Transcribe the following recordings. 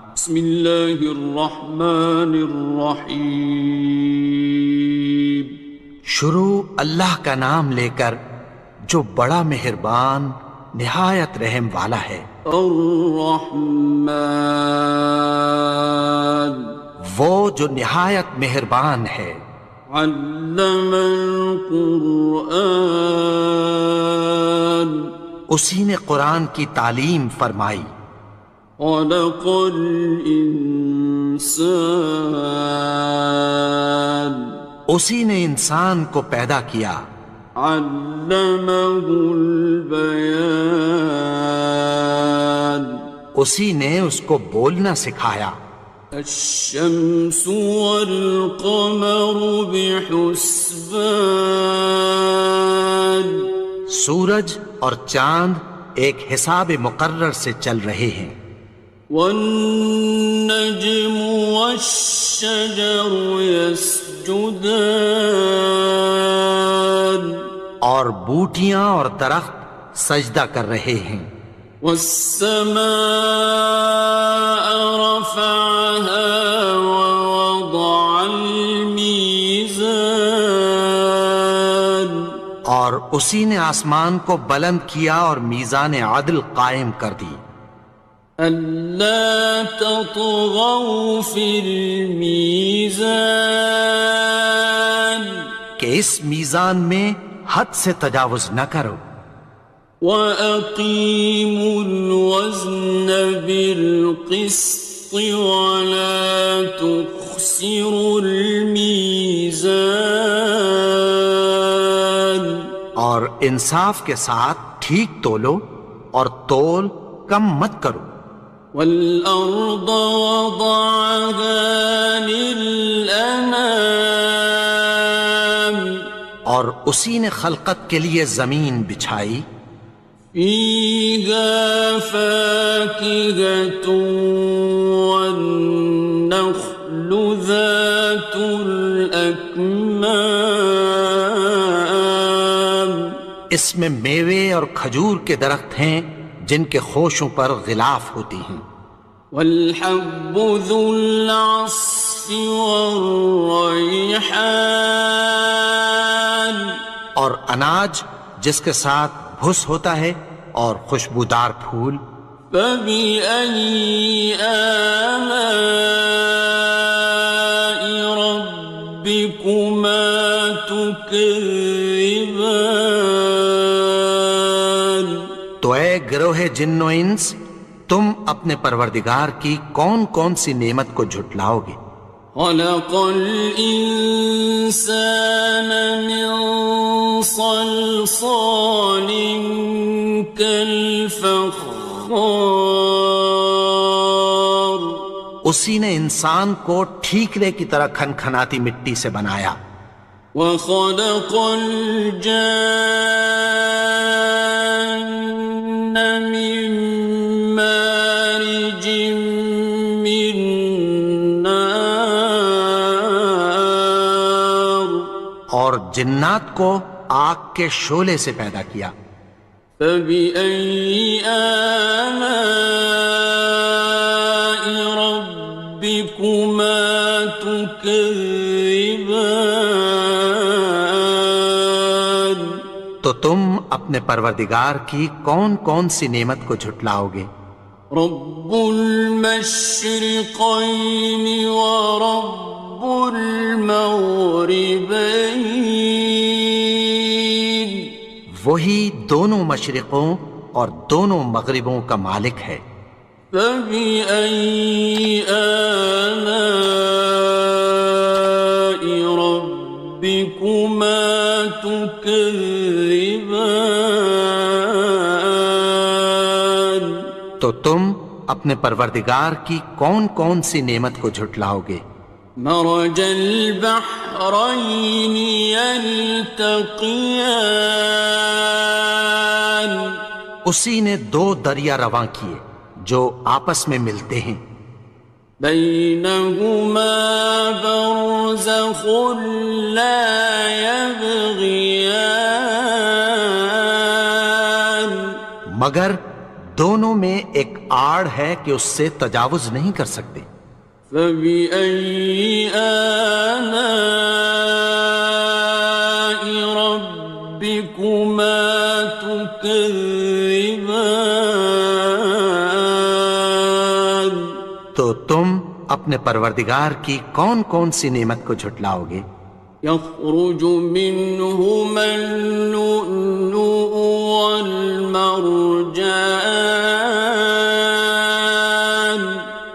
بسم اللہ الرحمن الرحیم۔ شروع اللہ کا نام لے کر جو بڑا مہربان نہایت رحم والا ہے۔ الرحمن، وہ جو نہایت مہربان ہے۔ علم القرآن، اسی نے قرآن کی تعلیم فرمائی۔ خلق الانسان، اسی نے انسان کو پیدا کیا۔ علمہ البیان، اسی نے اس کو بولنا سکھایا۔ الشمس والقمر بحسبان، سورج اور چاند ایک حساب مقرر سے چل رہے ہیں۔ والنجم والشجر يسجدان، اور بوٹیاں اور درخت سجدہ کر رہے ہیں۔ والسماء رفعها ووضع الميزان، اور اسی نے آسمان کو بلند کیا اور میزان عدل قائم کر دی۔ ألا تطغوا في الميزان، کہ اس میزان میں حد سے تجاوز نہ کرو۔ وَأَقِيمُوا الْوَزْنَ بِالْقِسْطِ وَلَا تُخْسِرُوا الْمِيزَانَ، اور انصاف کے ساتھ ٹھیک تولو اور تول کم مت کرو۔ وَالْأَرْضَ وَضَعَهَا لِلْأَنَامِ، اور اسی نے خلقت کے لیے زمین بچھائی۔ فِيهَا فَاكِهَةٌ وَالنَّخْلُ ذَاتُ الْأَكْمَامِ، اس میں میوے اور کھجور کے درخت ہیں جن کے خوشوں پر غلاف ہوتی ہیں۔ وَالْحَبُّ ذُو الْعَصْفِ وَالرَّيْحَانِ، اور اناج جس کے ساتھ بھس ہوتا ہے اور خوشبودار پھول۔ فَبِأَيِّ آلَاءِ رَبِّكُمَا تُكَذِّبَانِ، تو اے گروہ جن و انس، تم اپنے پروردگار کی کون کون سی نعمت کو جھٹلاؤ گے؟ خَلَقَ الْإِنسَانَ مِنْ صَلْصَالٍ كَالْفَخَّارِ، اسی نے انسان کو ٹھیکرے کی طرح کھنکھناتی مٹی سے بنایا۔ وَخَلَقَ الْجَانَّ مِن مَّارِجٍ مِّن نَّارٍ، اور جنات کو آگ کے شعلے سے پیدا کیا۔ فَبِأَيِّ آلَاءِ رَبِّكُمَا تُكَذِّبَانِ، تو تم اپنے پروردگار کی کون کون سی نعمت کو جھٹلاؤ گے؟ رب المشرقين ورب المغربين، وہی دونوں مشرقوں اور دونوں مغربوں کا مالک ہے۔ فَبِأَيِّ آلَاءِ رَبِّكُمَا تُكَذِّبَانِ، تو تم اپنے پروردگار کی کون کون سی نعمت کو جھٹلاؤ گے؟ مرج البحرين يلتقيان، اسی نے دو دریا رواں کیے جو آپس میں ملتے ہیں۔ بينهما برزخ لا يبغيان، مگر دونوں میں ایک آڑ ہے کہ اس سے تجاوز نہیں کر سکتے۔ فبأي آلاء ربكما تكذبان؟ تو تم اپنے پروردگار کی کون کون سی نعمت کو جھٹلاؤ گے؟ يخرج منهما اللؤلؤ والمرجان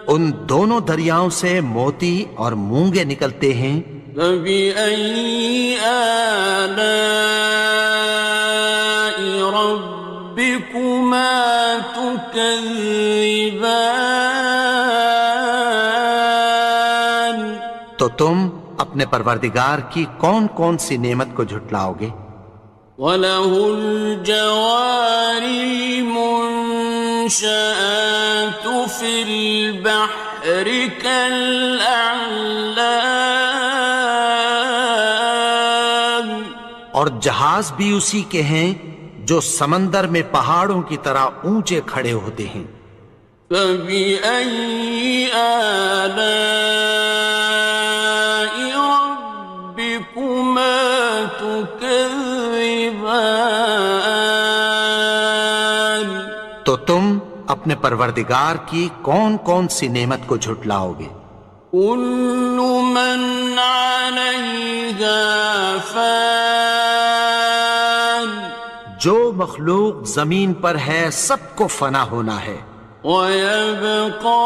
ان دونوں دریاؤں سے موتی اور مونگے نکلتے ہیں۔ فبأي آلاء ربكما تكذبان؟ تو تم اپنے پروردگار کی کون کون سی نعمت کو جھٹلاؤ گے؟ وَلَهُ الْجَوَارِ الْمُنشَآتُ فِي الْبَحْرِ كَالْأَعْلَامِ، اور جہاز بھی اسی کے ہیں جو سمندر میں پہاڑوں کی طرح اونچے کھڑے ہوتے ہیں۔ فَبِأَيِّ آلَاءِ رَبِّكُمَا تُكَذِّبَانِ؟ تو تم اپنے پروردگار کی کون کون سی نعمت کو جھٹلاؤ گے؟ كُلُّ مَنْ عَلَيْهَا فَانٍ، جو مخلوق زمین پر ہے سب کو فنا ہونا ہے۔ وَيَبْقَى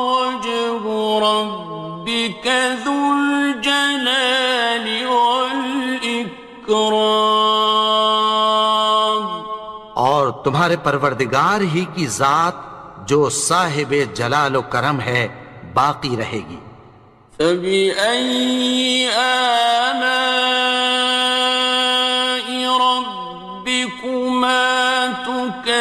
وَجْهُ رَبِّكَ ذُو الْجَلَالِ وَالْإِكْرَامِ، اور تمہارے پروردگار ہی کی ذات جو صاحب جلال و کرم ہے باقی رہے گی۔ فَبِأَيِّ آلَاءِ رَبِّكُمَا تُكَذِّبَانِ؟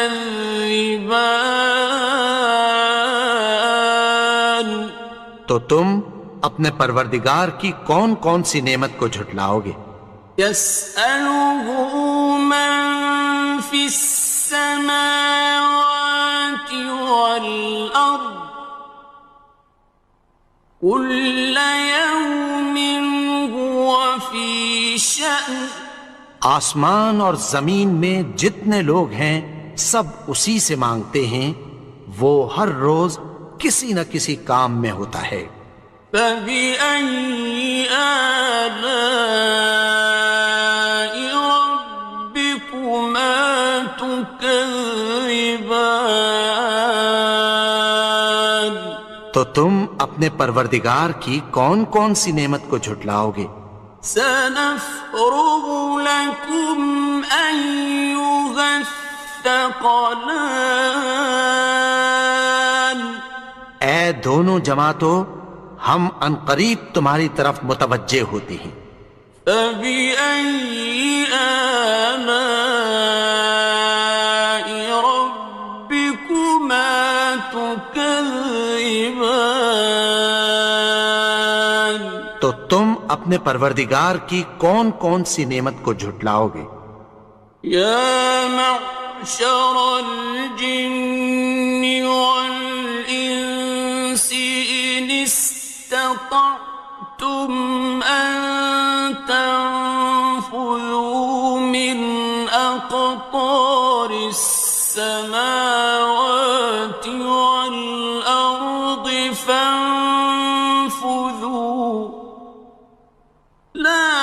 تو تم اپنے پروردگار کی کون کون سی نعمت کو جھٹلاؤ گے؟ يَسْأَلُهُ مَن فِي السَّمَاوَاتِ وَالْأَرْضِ كُلَّ يَوْمٍ هُوَ فِي شَأْنٍ، آسمان اور زمین میں جتنے لوگ ہیں سب اسی سے مانگتے ہیں، وہ ہر روز کسی نہ کسی کام میں ہوتا ہے۔ فَبِأَيِّ آلَاءِ رَبِّكُمَا تُكَذِّبَانِ؟ تو تم اپنے پروردگار کی کون کون سی نعمت کو جھٹلاؤ گے؟ سَنَفْرُغُ لَكُمْ أَيُّهَ الثَّقَلَانِ، اے دونوں جماعتوں، ہم عنقریب تمہاری طرف متوجہ ہوتے ہیں۔ فَبِأَيِّ آلَاءِ رَبِّكُمَا تُكَذِّبَانِ؟ تو تم اپنے پروردگار کی کون کون سی نعمت کو جھٹلاؤ گے؟ يَا مَعْشَرَ الْجِنِّ وَالْإِنسِ إِنِ اسْتَطَعْتُمْ أَن تَنفُذُوا مِنْ أَقْطَارِ السَّمَاوَاتِ وَالْأَرْضِ فَانفُذُوا لَا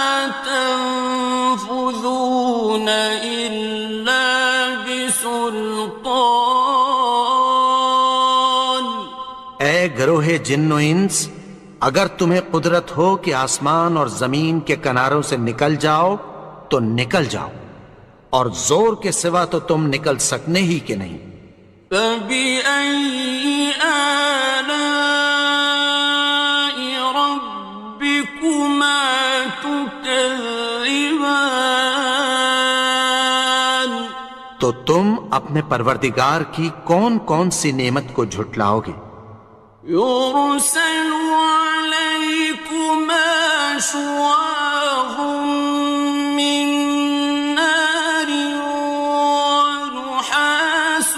تَنفُذُونَ إِلَّا بِسُلْطَانٍ۔ اے گروہ جن و انس، اگر تمہیں قدرت ہو کہ آسمان اور زمین کے کناروں سے نکل جاؤ تو نکل جاؤ، اور زور کے سوا تو تم نکل سکنے ہی کے نہیں۔ فَبِأَيِّ آلَاءِ رَبِّكُمَا تُكَذِّبَانِ؟ تو تم اپنے پروردگار کی کون کون سی نعمت کو جھٹلاؤ گے؟ يُرْسَلُ عَلَيْكُمَا شُوَاظٌ مِّن نَّارٍ وَنُحَاسٌ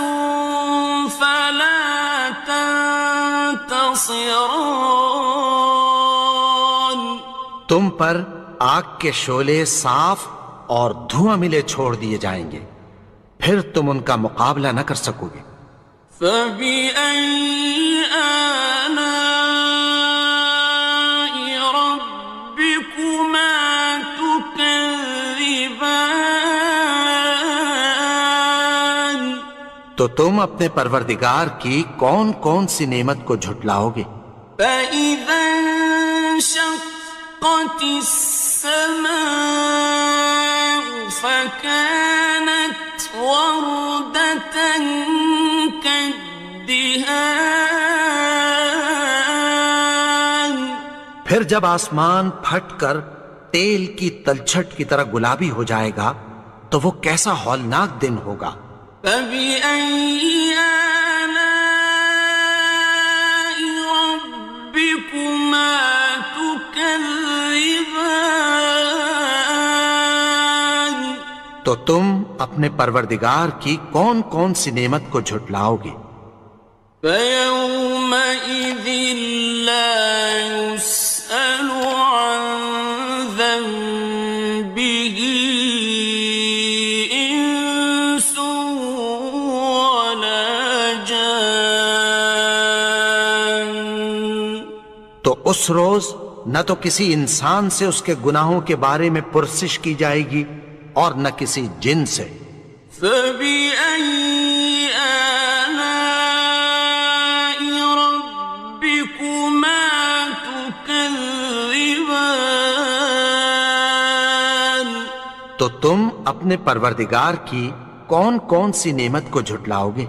تنتصران تم پر آگ کے شعلے صاف اور دھواں ملے چھوڑ دیے جائیں گے، پھر تم ان کا مقابلہ نہ کر سکو گے۔ فبأي آلاء ربكما تكذبان تو تم اپنے پروردگار کی کون کون سی نعمت کو جھٹلاؤ گے؟ فإذا انشقت السماء فكانت وردة كالدهان پھر جب آسمان پھٹ کر تیل کی تلچھٹ کی طرح گلابی ہو جائے گا تو وہ کیسا ہولناک دن ہوگا۔ فبأي آلاء ربكما تكذبان تو تم اپنے پروردگار کی کون کون سی نعمت کو جھٹلاؤ گے؟ فيومئذ لا يسأل عن ذنبه إنس ولا جان تو اس روز نہ تو کسی انسان سے اس کے گناہوں کے بارے میں پرسش کی جائے گی اور نہ کسی جن سے۔ فبأي آلاء ربكما تكذبان تو تم اپنے پروردگار کی کون کون سی نعمت کو جھٹلاؤ گے؟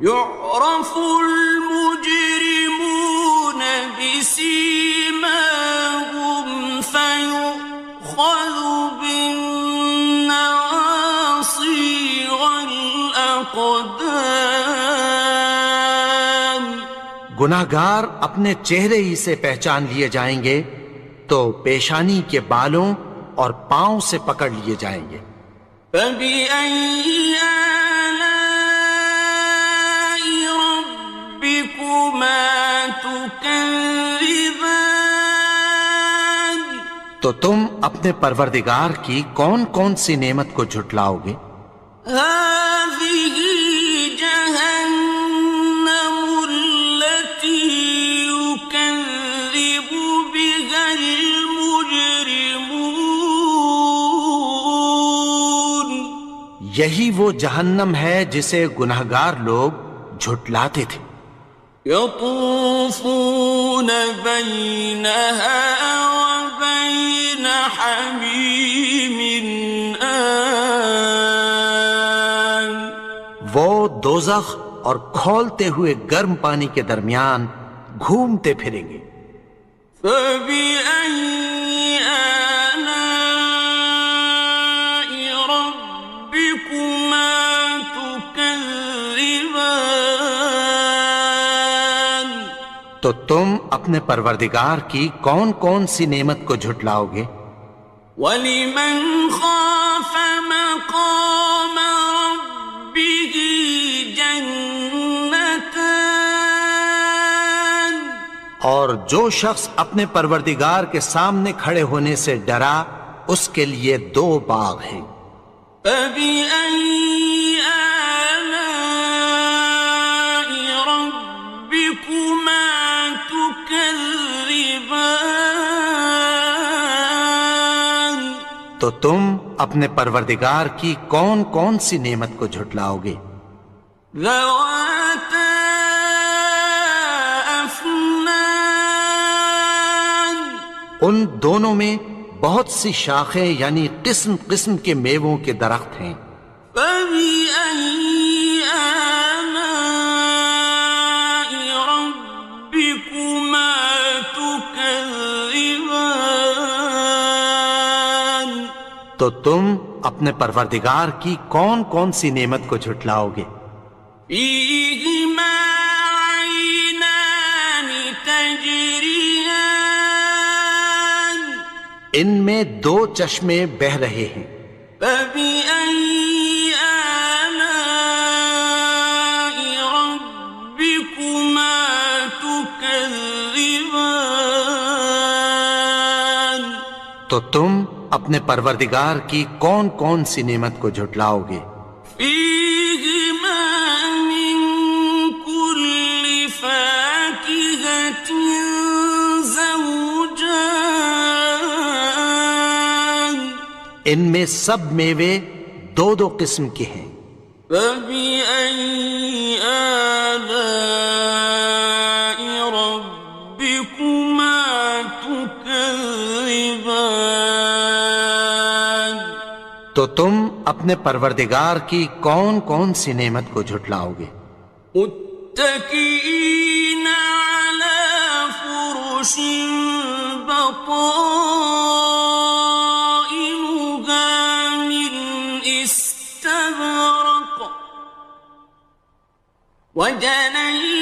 يعرف المجرمون بسيماهم فيؤخذ بالنواصي والأقدام گناہگار اپنے چہرے ہی سے پہچان لیے جائیں گے تو پیشانی کے بالوں اور پاؤں سے پکڑ لیے جائیں گے۔ فبأي آلاء ربكما تكذبان تو تم اپنے پروردگار کی کون کون سی نعمت کو جھٹلاؤ گے؟ هذه جهنم التي يكذب بها المجرمون یہی وہ جہنم ہے جسے گناہگار لوگ جھٹلاتے تھے۔ يطوفون بينها وبين حميم آن وہ دوزخ اور کھولتے ہوئے گرم پانی کے درمیان گھومتے پھریں گے۔ فبأي آلاء ربكما تكذبان تو تم اپنے پروردگار کی کون کون سی نعمت کو جھٹلاؤ گے؟ وَلِمَنْ خَافَ مَقَامَ رَبِّهِ جَنَّتَانِ اور جو شخص اپنے پروردگار کے سامنے کھڑے ہونے سے ڈرا اس کے لیے دو باغ ہیں۔ فَبِأَيِّ آلَاءِ رَبِّكُمَا تُكَذِّبَانِ تو تم اپنے پروردگار کی کون کون سی نعمت کو جھٹلاؤ گے؟ ذَوَاتَا أَفْنَانٍ ان دونوں میں بہت سی شاخیں یعنی قسم قسم کے میووں کے درخت ہیں۔ فَبِأَيِّ آلَاءِ رَبِّكُمَا تُكَذِّبَانِ تو تم اپنے پروردگار کی کون کون سی نعمت کو جھٹلاؤ گے؟ فِيهِمَا عَيْنَانِ تَجْرِيَانِ ان میں دو چشمے بہہ رہے ہیں۔ فَبِأَيِّ آلَاءِ رَبِّكُمَا تُكَذِّبَانِ تكذبان تو تم اپنے پروردگار کی کون کون سی نعمت کو جھٹلاؤ گے؟ فيهما من كل فاكهة زوجان ان میں سب میوے دو دو قسم کے ہیں۔ فبأي آلاء ربكما تكذبان تو تم اپنے پروردگار کی کون کون سی نعمت کو جھٹلاؤ گے؟ متكئين على فرش بطائنها من استبرق وجنى الجنتين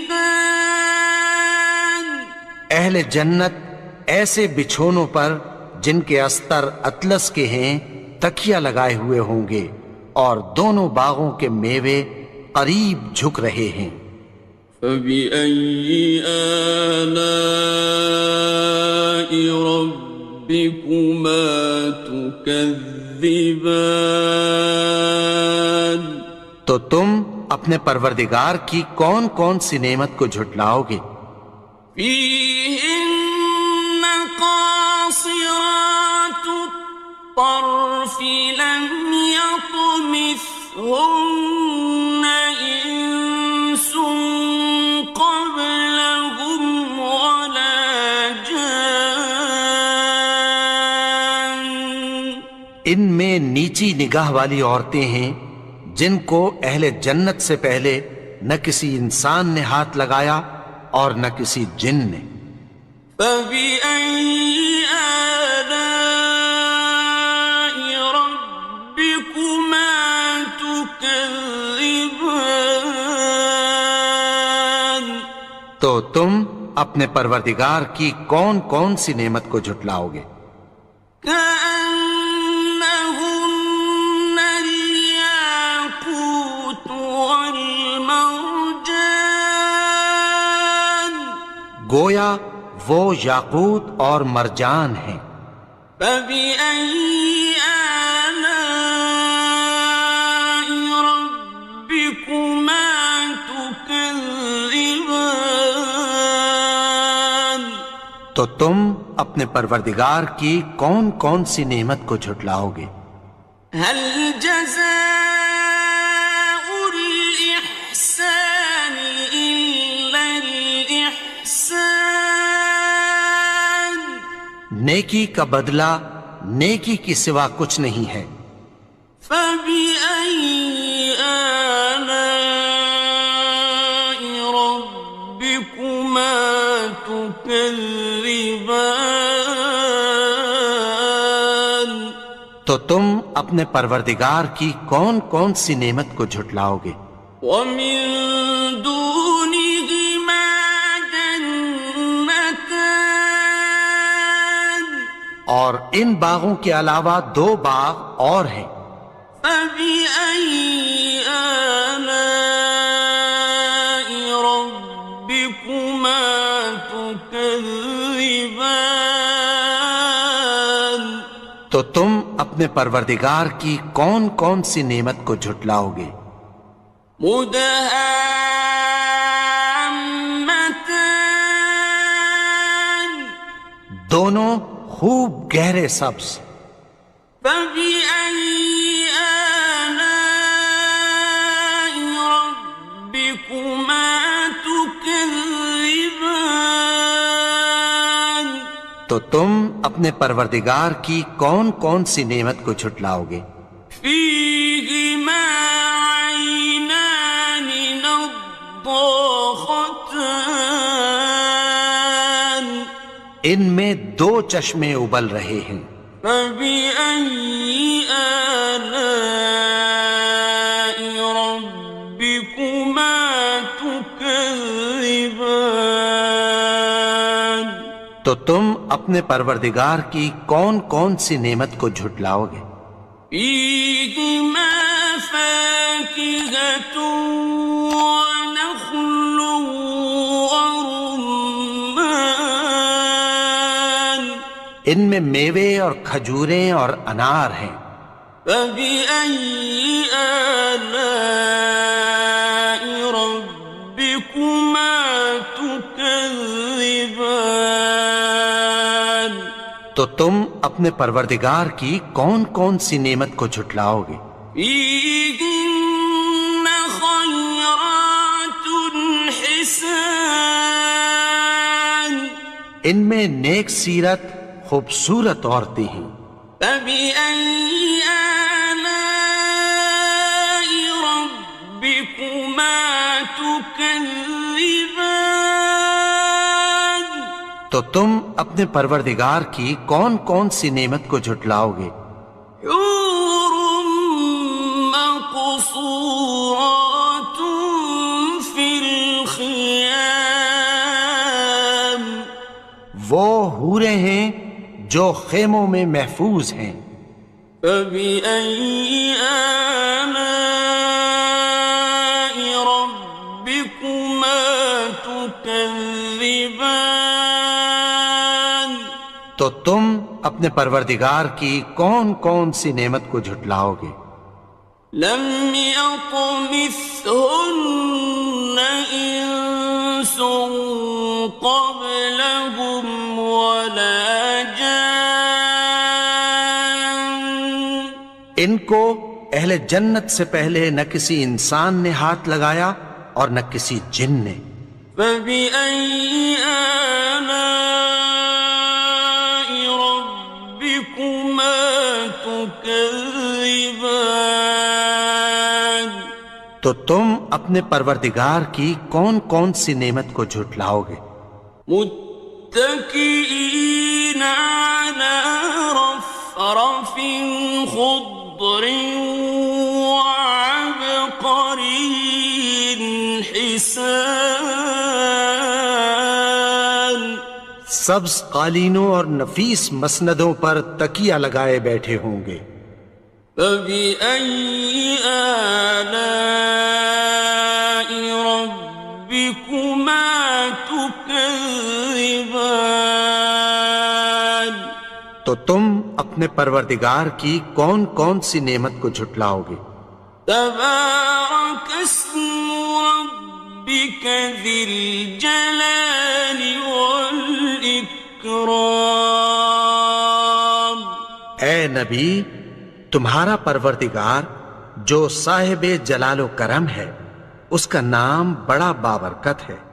دان اہل جنت ایسے بچھونوں پر جن کے استر اطلس کے ہیں تکیہ لگائے ہوئے ہوں گے اور دونوں باغوں کے میوے قریب جھک رہے ہیں۔ فبأي آلاء ربكما تكذبان تو تم اپنے پروردگار کی کون کون سی نعمت کو جھٹلاؤ گے؟ فيهن قاصرات الطرف لم يطمثهن إنس قبلهم ولا جان ان میں نیچی نگاہ والی عورتیں ہیں جن کو اہل جنت سے پہلے نہ کسی انسان نے ہاتھ لگایا اور نہ کسی جن نے۔ فبأي آلاء ربكما تكذبان تو تم اپنے پروردگار کی کون کون سی نعمت کو جھٹلاؤ گے؟ كأنهن الياقوت والمرجان گویا وہ یاقوت اور مرجان ہیں۔ فبأي آلاء ربكما تكذبان تو تم اپنے پروردگار کی کون کون سی نعمت کو جھٹلاؤ گے؟ هل جزاء الإحسان إلا الإحسان نیکی کا بدلہ نیکی کی سوا کچھ نہیں ہے۔ فبأي آلاء ربكما تكذبان تو تم اپنے پروردگار کی کون کون سی نعمت کو جھٹلاؤ گے؟ ومن دونهما جنتان اور ان باغوں کے علاوہ دو باغ اور ہیں۔ فبأي آلاء ربكما تكذبان تو تم اپنے پروردگار کی کون کون سی نعمت کو جھٹلاؤ گے؟ مدهامتان دونوں خوب گہرے سبز۔ فبأي آلاء ربكما تكذبان تو تم اپنے پروردگار کی کون کون سی نعمت کو جھٹلاؤ گے؟ فيهما عينان نضاختان ان میں دو چشمے ابل رہے ہیں۔ فبأي آلاء ربكما تكذبان تو تم اپنے پروردگار کی کون کون سی نعمت کو جھٹلاؤ گے؟ فيهما فاكهة ونخل ان میں میوے اور کھجوریں اور انار ہیں۔ فبأي آلاء ربكما تكذبان؟ تو تم اپنے پروردگار کی کون کون سی نعمت کو جھٹلاؤ گے؟ فيهن خيرات حسان، ان میں نیک سیرت خوبصورت عورتیں ہیں۔ فبأي آلاء ربكما تكذبان؟ تو تم اپنے پروردگار کی کون کون سی نعمت کو جھٹلاؤ گے؟ حور مقصورات في الخيام، وہ حوریں ہیں جو خیموں میں محفوظ ہیں۔ فبأي آلاء ربكما تكذبان؟ تو تم اپنے پروردگار کی کون کون سی نعمت کو جھٹلاؤ گے؟ لم يطمثهن إنس قبلهم ولا جان، ان کو اہل جنت سے پہلے نہ کسی انسان نے ہاتھ لگایا اور نہ کسی جن نے۔ فبأي آلاء ربكما تكذبان؟ تو تم اپنے پروردگار کی کون کون سی نعمت کو جھٹلاؤ گے؟ متكئين على رفرف خضر وعبقري حسان، سبز قالینوں اور نفیس مسندوں پر تکیہ لگائے بیٹھے ہوں گے۔ فبأي آلاء ربكما تكذبان؟ تو تم اپنے پروردگار کی کون کون سی نعمت کو جھٹلاؤ گے؟ تبارك اسم ربك ذي الجلال والإكرام۔ اے نبی، تمہارا پروردگار جو صاحب جلال و کرم ہے، اس کا نام بڑا بابرکت ہے۔